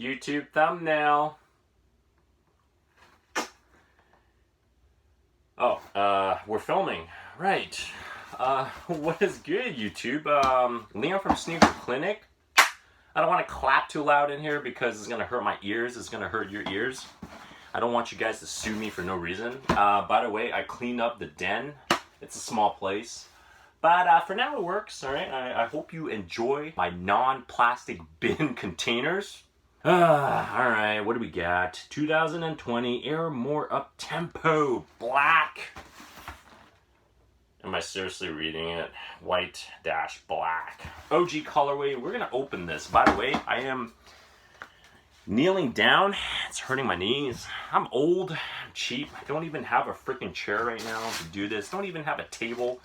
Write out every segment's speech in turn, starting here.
YouTube thumbnail. Oh, we're filming. Right. What is good, YouTube? Leon from Sneaker Klinic. I don't want to clap too loud in here because it's going to hurt my ears. It's going to hurt your ears. I don't want you guys to sue me for no reason. By the way, I cleaned up the den. It's a small place. But for now it works, alright? I hope you enjoy my non-plastic bin containers. Alright, what do we got? 2020 Air More Uptempo Black. Am I seriously reading it? White dash black. OG colorway. We're gonna open this. By the way, I am kneeling down. It's hurting my knees. I'm old, I'm cheap. I don't even have a freaking chair right now to do this. Don't even have a table.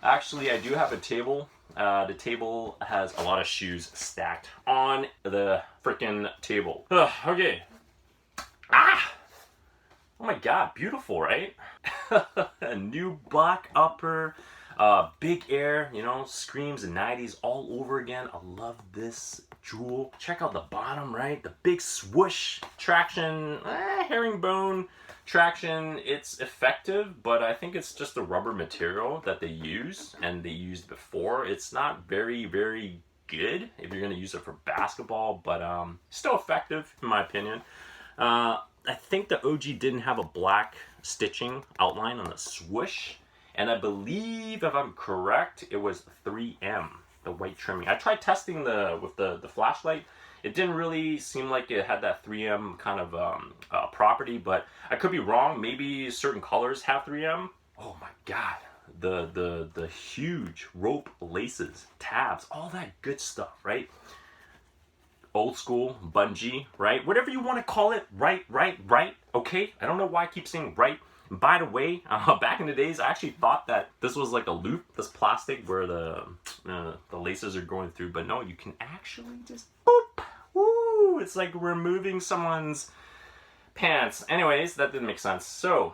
Actually, I do have a table. The table has a lot of shoes stacked on the freaking table. Okay. Oh my god, beautiful, right? A nubuck upper, big air, you know, screams the 90s all over again. I love this jewel. Check out the bottom, right? The big swoosh traction, herringbone traction. It's effective, but I think it's just the rubber material that they use and they used before. It's not very, very good if you're going to use it for basketball, but still effective in my opinion. I think the OG didn't have a black stitching outline on the swoosh, and I believe, if I'm correct, it was 3M, the white trimming. I tried testing with the flashlight. It didn't really seem like it had that 3M kind of property, but I could be wrong. Maybe certain colors have 3M. Oh my god, the huge rope laces, tabs, all that good stuff, right? Old school, bungee, right? Whatever you want to call it, right, okay? I don't know why I keep saying right. And by the way, back in the days, I actually thought that this was like a loop, this plastic where the laces are going through, but no, you can actually just boop, woo! It's like removing someone's pants. Anyways, that didn't make sense. So,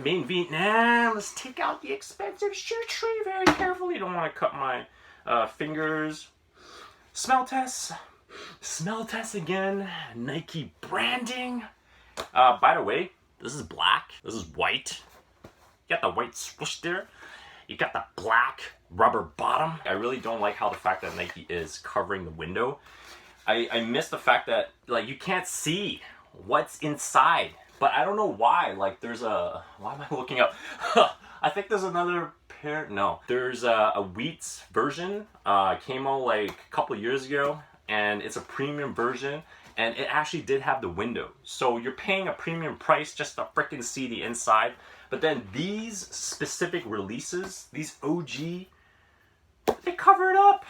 main Vietnam, let's take out the expensive shoe tree very carefully. You don't want to cut my fingers. Smell test. Smell test again. Nike branding. By the way, this is black. This is white. You got the white swoosh there. You got the black rubber bottom. I really don't like how the fact that Nike is covering the window. I miss the fact that like you can't see what's inside. But I don't know why. Like there's a... Why am I looking up? I think there's another pair. No. There's a Wheats version. Came out like a couple years ago. And it's a premium version, and it actually did have the window. So you're paying a premium price just to freaking see the inside. But then these specific releases, these OG, they cover it up.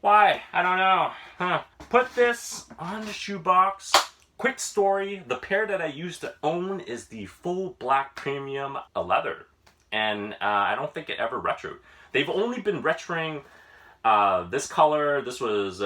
Why? I don't know. Put this on the shoebox. Quick story, the pair that I used to own is the full black premium leather. And I don't think it ever retroed. They've only been retroing this color. This was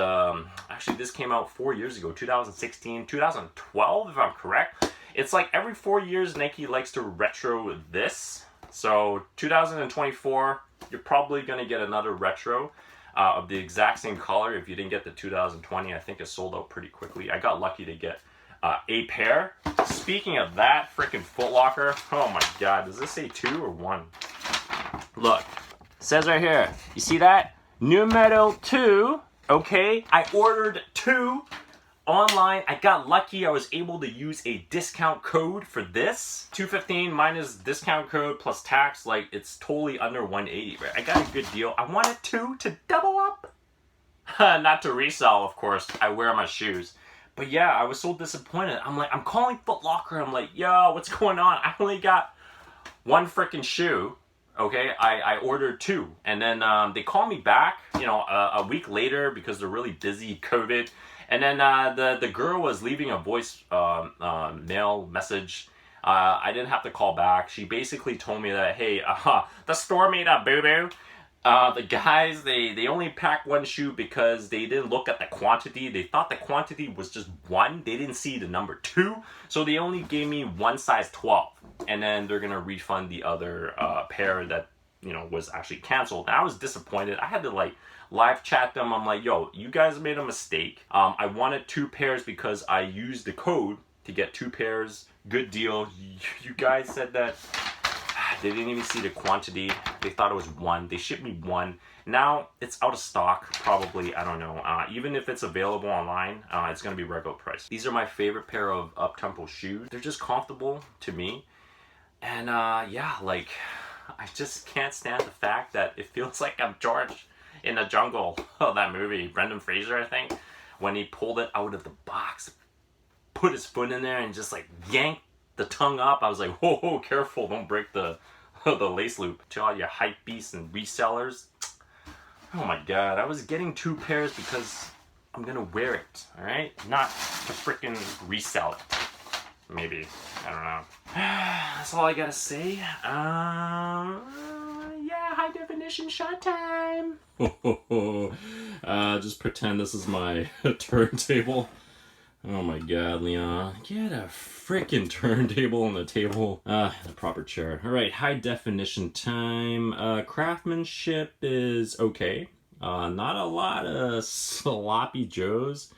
actually, this came out 4 years ago, 2016, 2012 if I'm correct. It's like every 4 years Nike likes to retro this. So 2024, you're probably going to get another retro of the exact same color. If you didn't get the 2020, I think it sold out pretty quickly. I got lucky to get a pair. Speaking of that, freaking Foot Locker, oh my god, does this say 2 or 1? Look, it says right here, you see that? Numero 2, okay? I ordered 2 online. I got lucky. I was able to use a discount code for this. $215 minus discount code plus tax. Like, it's totally under $180, right? I got a good deal. I wanted 2 to double up. Not to resell, of course. I wear my shoes. But yeah, I was so disappointed. I'm like, I'm calling Foot Locker. I'm like, yo, what's going on? I only got 1 freaking shoe. Okay, I ordered 2, and then they called me back, you know, a week later because they're really busy, COVID. And then the girl was leaving a voice mail message. I didn't have to call back. She basically told me that, hey, the store made a boo-boo. The guys, they only packed 1 shoe because they didn't look at the quantity. They thought the quantity was just 1. They didn't see the number 2. So they only gave me 1 size 12. And then they're going to refund the other pair that you know, was actually canceled. And I was disappointed. I had to like live chat them. I'm like, yo, you guys made a mistake. I wanted 2 pairs because I used the code to get 2 pairs. Good deal. You guys said that they didn't even see the quantity. They thought it was 1. They shipped me 1. Now it's out of stock, probably. I don't know. Even if it's available online, it's gonna be regular price. These are my favorite pair of Uptempo shoes. They're just comfortable to me, and yeah, like I just can't stand the fact that it feels like I'm George in the jungle. Oh, that movie, Brendan Fraser, I think, when he pulled it out of the box, put his foot in there, and just like yanked the tongue up. I was like, whoa, whoa, careful, don't break the the lace loop. To all your hype beasts and resellers. Oh my god, I was getting 2 pairs because I'm gonna wear it, alright? Not to freaking resell it. Maybe. I don't know. That's all I gotta say. Yeah, high definition shot time. Just pretend this is my turntable. Oh my god, Leon. Get a freaking turntable on the table. The proper chair. Alright, high definition time. Craftsmanship is okay. Not a lot of sloppy joes.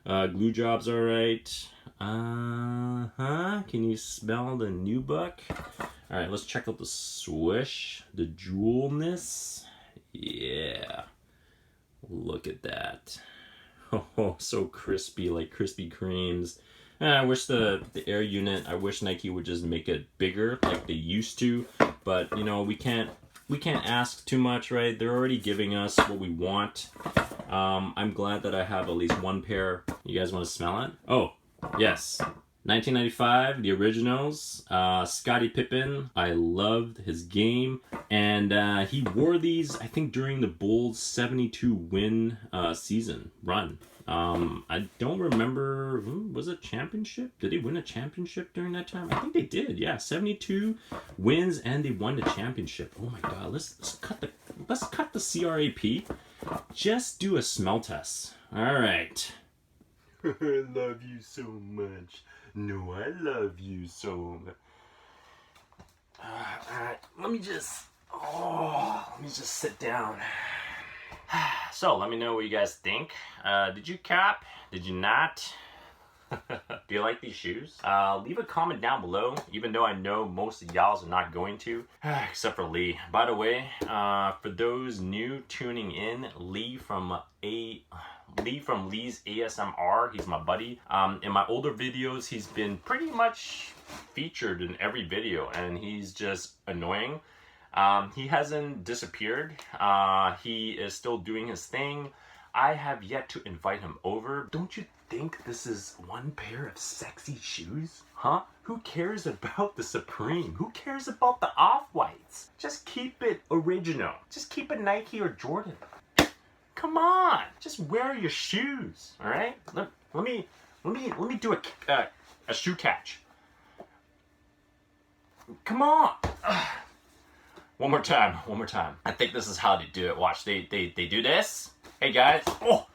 Glue job's alright. Can you smell the nubuck? Alright, let's check out the swish. The jewelness. Yeah. Look at that. Oh, so crispy, like Krispy Kremes. And I wish the air unit, I wish Nike would just make it bigger like they used to. But, you know, we can't ask too much, right? They're already giving us what we want. I'm glad that I have at least 1 pair. You guys want to smell it? Oh, yes. 1995, the originals. Scottie Pippen. I loved his game. And he wore these, I think, during the Bulls' 72 win season run. I don't remember, was it championship? Did they win a championship during that time? I think they did, yeah. 72 wins and they won the championship. Oh my god, let's cut the CRAP. Just do a smell test. Alright. I love you so much. No, I love you so much. Alright, let me just sit down. So, let me know what you guys think. Did you cap? Did you not? Do you like these shoes? Leave a comment down below, even though I know most of y'all are not going to, except for Lee. By the way, for those new tuning in, Lee from Lee's ASMR, he's my buddy. In my older videos, he's been pretty much featured in every video, and he's just annoying. He hasn't disappeared. He is still doing his thing. I have yet to invite him over. Don't you think this is 1 pair of sexy shoes? Huh? Who cares about the Supreme? Who cares about the Off-Whites? Just keep it original. Just keep it Nike or Jordan. Come on, just wear your shoes, all right? Let me do a shoe catch. Come on. One more time. I think this is how they do it. Watch, they do this. Hey guys. Oh.